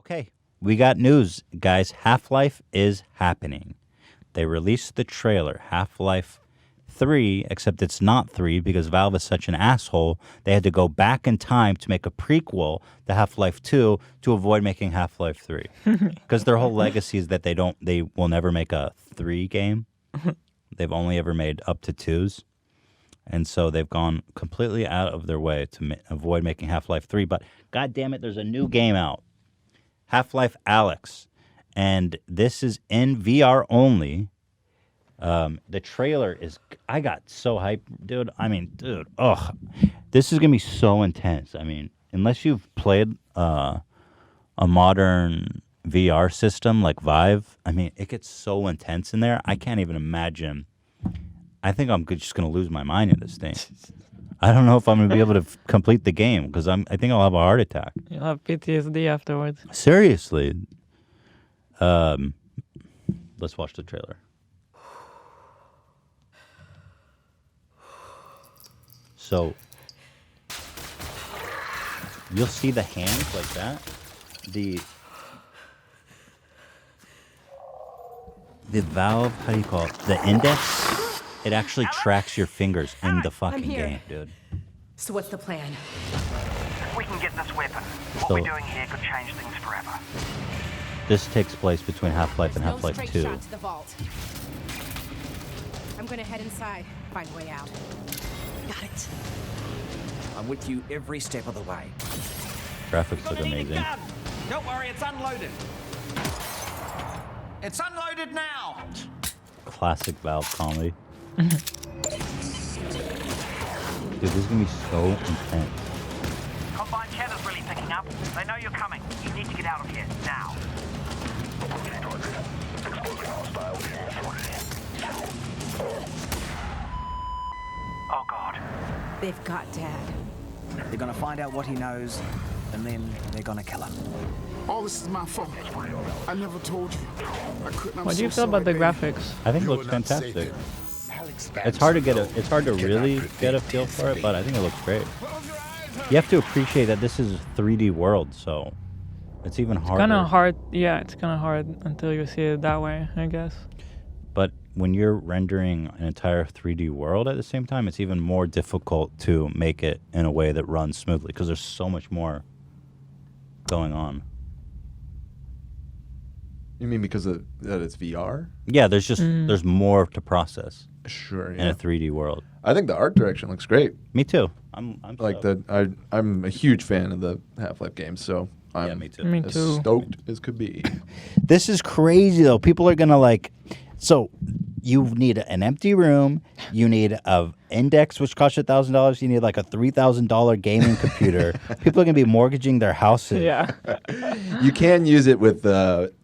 Okay, we got news, guys. Half-Life is happening. They released the trailer, Half-Life 3, except it's not 3 because Valve is such an asshole. They had to go back in time to make a prequel to Half-Life 2 to avoid making Half-Life 3. Because their whole legacy is that they will never make a 3 game. They've only ever made up to 2s. And so they've gone completely out of their way to avoid making Half-Life 3. But God damn it, there's a new game out. Half-Life Alyx. And this is in VR only. The trailer is... I got so hyped, dude. I mean, dude, this is going to be so intense. I mean, unless you've played a modern VR system like Vive, I mean, it gets so intense in there. I can't even imagine... I think I'm just going to lose my mind in this thing. I don't know if I'm going to be able to complete the game because I think I'll have a heart attack. You'll have PTSD afterwards. Seriously. Let's watch the trailer. So, you'll see the hands like that. The Valve, how do you call it? The index. It actually tracks your fingers in the fucking game, dude. So what's the plan? If we can get this weapon, what we're doing here could change things forever. This takes place between Half-Life and No Half-Life straight 2. shot to the vault. I'm gonna head inside, find a way out. Got it. I'm with you every step of the way. Graphics look amazing. Don't worry, it's unloaded. It's unloaded now. Classic Valve comedy. Dude, this is gonna be so intense. Combine chatter's really picking up. They know you're coming. You need to get out of here now. Oh God. They've got Dad. They're gonna find out what he knows, and then they're gonna kill him. All this is my fault. I never told you. I couldn't. What do you feel about the graphics? I think it looks fantastic. It's hard to really get a feel for it, but I think it looks great. You have to appreciate that this is a 3D world, so it's even harder. Kind of hard. Yeah, it's kind of hard until you see it that way, I guess. But when you're rendering an entire 3D world at the same time, it's even more difficult to make it in a way that runs smoothly because there's so much more going on. You mean because that it's VR? Yeah, there's more to process. Sure, yeah. In a 3D world. I think the art direction looks great. Me too. I'm like stoked. I'm a huge fan of the Half-Life games, so I'm me too. Me as too. stoked as could be. This is crazy though. People are gonna like. So you need an empty room. You need a index which costs $1,000. You need like a $3,000 gaming computer. People are gonna be mortgaging their houses. Yeah. You can use it with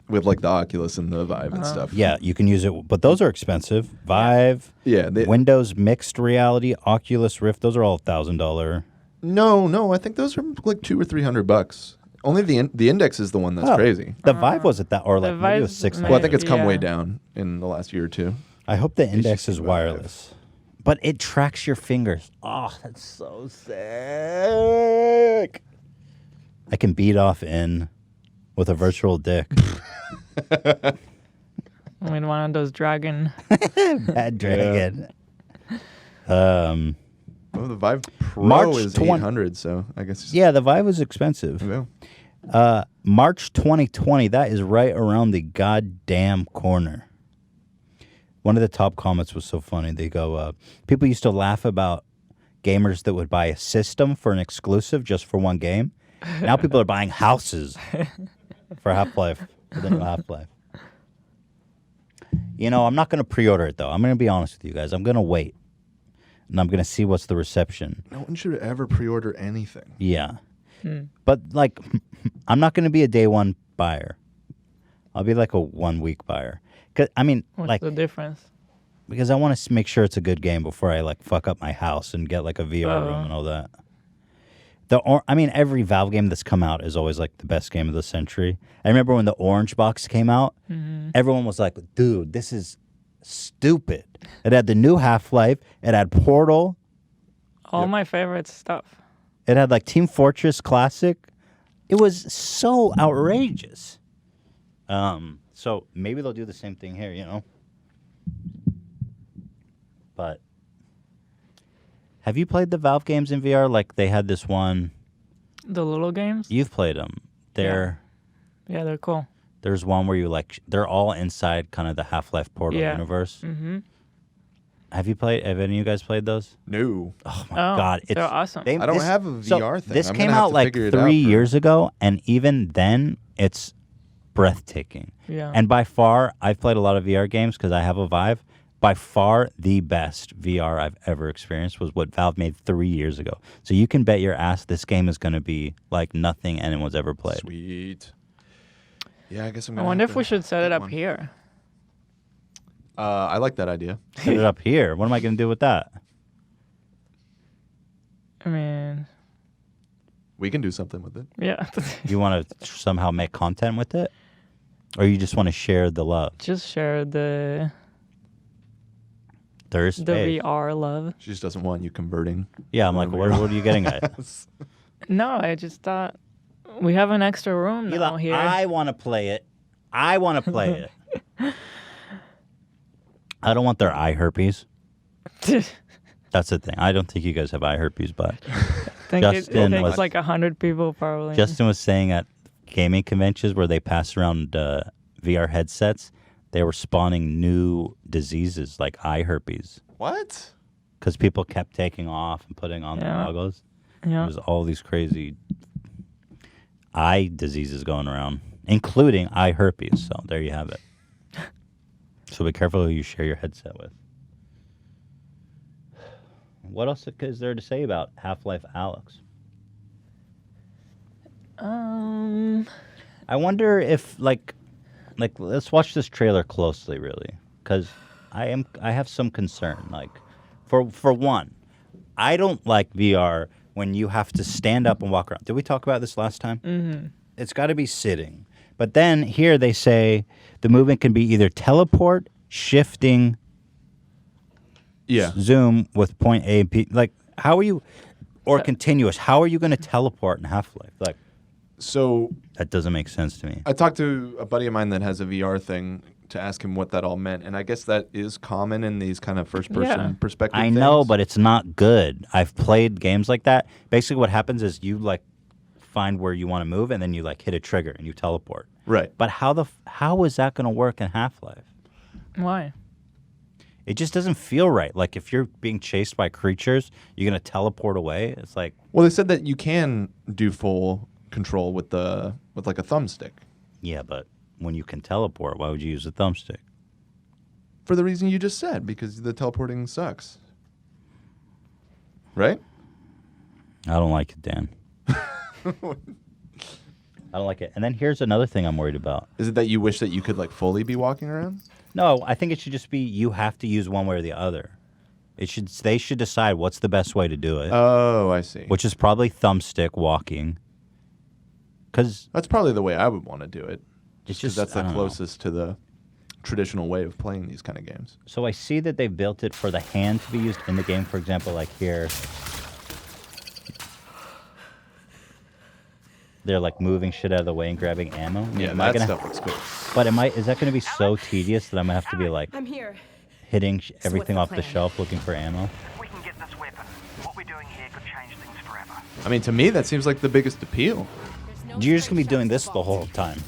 like the Oculus and the Vive and stuff. Yeah, you can use it, but those are expensive. Vive, Windows Mixed Reality, Oculus Rift, those are all $1,000. No, I think those are like $200 or $300. Only the index is the one that's crazy. The Vive wasn't that, or like maybe it was $600. Well, I think it's come way down in the last year or two. I hope the index is wireless, but it tracks your fingers. Oh, that's so sick! I can beat off in with a virtual dick. I mean, one of those dragon. Bad dragon. Well, the Vive Pro March is $800, so I guess. Yeah, the Vive was expensive. Yeah. March 2020. That is right around the goddamn corner. One of the top comments was so funny. They go, people used to laugh about gamers that would buy a system for an exclusive just for one game. Now people are buying houses for Half-Life, for the new Half-Life. You know, I'm not going to pre-order it, though. I'm going to be honest with you guys. I'm going to wait. And I'm going to see what's the reception. No one should ever pre-order anything. Yeah. But, like, I'm not going to be a day one buyer. I'll be like a 1 week buyer. 'Cause, I mean, What's the difference? Because I want to make sure it's a good game before I, like, fuck up my house and get, like, a VR room and all that. Every Valve game that's come out is always, like, the best game of the century. I remember when the Orange Box came out, everyone was like, dude, this is stupid. It had the new Half-Life. It had Portal. All my favorite stuff. It had, like, Team Fortress Classic. It was so outrageous. So maybe they'll do the same thing here, you know. But have you played the Valve games in VR? Like they had this one. The little games? You've played them. Yeah, they're cool. There's one where you like they're all inside kind of the Half-Life Portal universe. Mm-hmm. Have any of you guys played those? No. Oh my god, they're awesome. I don't have a VR thing. This I'm came gonna have out to like figure it 3 out years ago, and even then, it's breathtaking. Yeah. And by far, I've played a lot of VR games because I have a Vive. By far, the best VR I've ever experienced was what Valve made 3 years ago. So you can bet your ass this game is going to be like nothing anyone's ever played. Sweet. Yeah, I guess I'm I gonna wonder have if to we should set get it up one. here. I like that idea. Set it up here. What am I going to do with that? I mean, We can do something with it. yeah. You want to somehow make content with it? Or you just want to share the love? Just share the There's the space. VR love. She just doesn't want you converting. Yeah, I'm like, what are you getting at? No, I just thought we have an extra room now Eli, here. I want to play it. I want to play it. I don't want their eye herpes. That's the thing. I don't think you guys have eye herpes, but think Justin it was- takes like 100 people probably. Justin was saying at gaming conventions where they pass around VR headsets, they were spawning new diseases like eye herpes What? because people kept taking off and putting on the Yeah. goggles. Yeah. There's all these crazy eye diseases going around, including eye herpes. So there you have it. So be careful who you share your headset with. What else is there to say about Half-Life Alyx? I wonder if like let's watch this trailer closely, really, because I have some concern. Like, for one, I don't like VR when you have to stand up and walk around. Did we talk about this last time? Mm-hmm. It's got to be sitting. But then here they say the movement can be either teleport, shifting, zoom with point A and P. Like, how are you, or continuous? How are you going to teleport in Half-Life? Like, So that doesn't make sense to me. I talked to a buddy of mine that has a VR thing to ask him what that all meant, and I guess that is common in these kind of first-person perspective. I know, things. but it's not good. I've played games like that. Basically, what happens is you like find where you want to move, and then you like hit a trigger and you teleport. Right. But how is that going to work in Half-Life? Why? It just doesn't feel right. Like if you're being chased by creatures, you're going to teleport away. It's like, Well, they said that you can do full control with like a thumbstick. yeah, but when you can teleport, why would you use a thumbstick? For the reason you just said, because the teleporting sucks. Right? I don't like it, Dan. I don't like it. And then here's another thing I'm worried about. Is it that you wish that you could like fully be walking around? No, I think it should just be you have to use one way or the other. They should decide what's the best way to do it. Oh, I see. Which is probably thumbstick walking. Because That's probably the way I would want to do it. it's Because just that's I the don't know. closest to the traditional way of playing these kind of games. So I see that they built it for the hand to be used in the game. For example, like here, they're like moving shit out of the way and grabbing ammo. Yeah, Am I that gonna- stuff looks cool. But is that going to be so tedious that I'm gonna have to be like I'm here. hitting what's everything the off the plan? shelf looking for ammo? If we can get this weapon, what we're doing here could change things forever. I mean, to me, that seems like the biggest appeal. You're just gonna be doing this the whole time,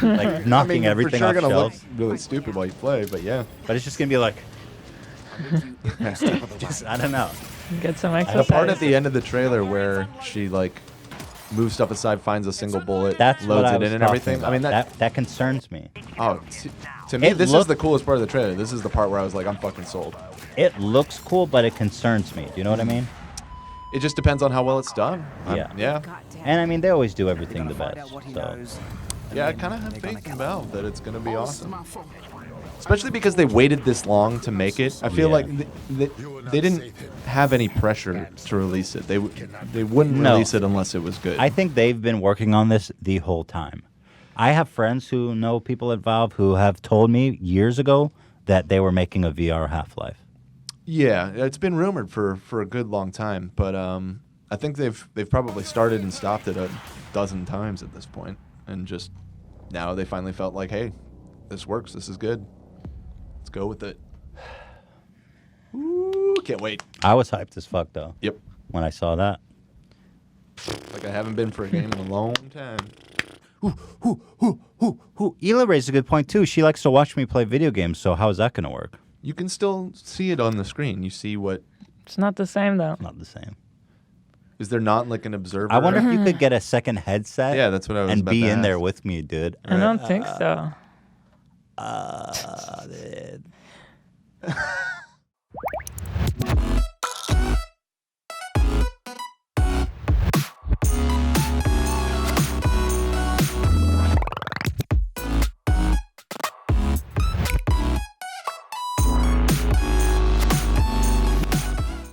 like knocking everything for sure off gonna shelves. look really stupid while you play, but yeah. But it's just gonna be like, just I don't know. Get some The exercise. part at the end of the trailer where she like moves stuff aside, finds a single bullet, That's what loads I it was in and talking everything. about. I mean, that concerns me. To me, It this is looked- the coolest part of the trailer. This is the part where I was like, I'm fucking sold. It looks cool, but it concerns me. Do you know what I mean? It just depends on how well it's done. Yeah. Yeah. God damn. And I mean, they always do They're everything gonna the find best. out what he So knows. and Yeah, I then kind of have they're gonna faith in kill him. Valve that it's going to be It's awesome. my fault. Especially because they waited this long to make it. I feel Yeah. like they didn't have any pressure to release it. They wouldn't No. release it unless it was good. I think they've been working on this the whole time. I have friends who know people at Valve who have told me years ago that they were making a VR Half-Life. Yeah, it's been rumored for a good long time, but I think they've probably started and stopped it a dozen times at this point, and just now they finally felt like, hey, this works. This is good. Let's go with it. Ooh, can't wait. I was hyped as fuck though. Yep. When I saw that. Like I haven't been for a game in a long time. Hila raised a good point too. She likes to watch me play video games. So how is that going to work? You can still see it on the screen. You see what? It's not the same though. Not the same. Is there not like an observer? I wonder if you could get a second headset. Yeah, that's what I was and about be to in there ask. with me, dude. I don't think so. Dude.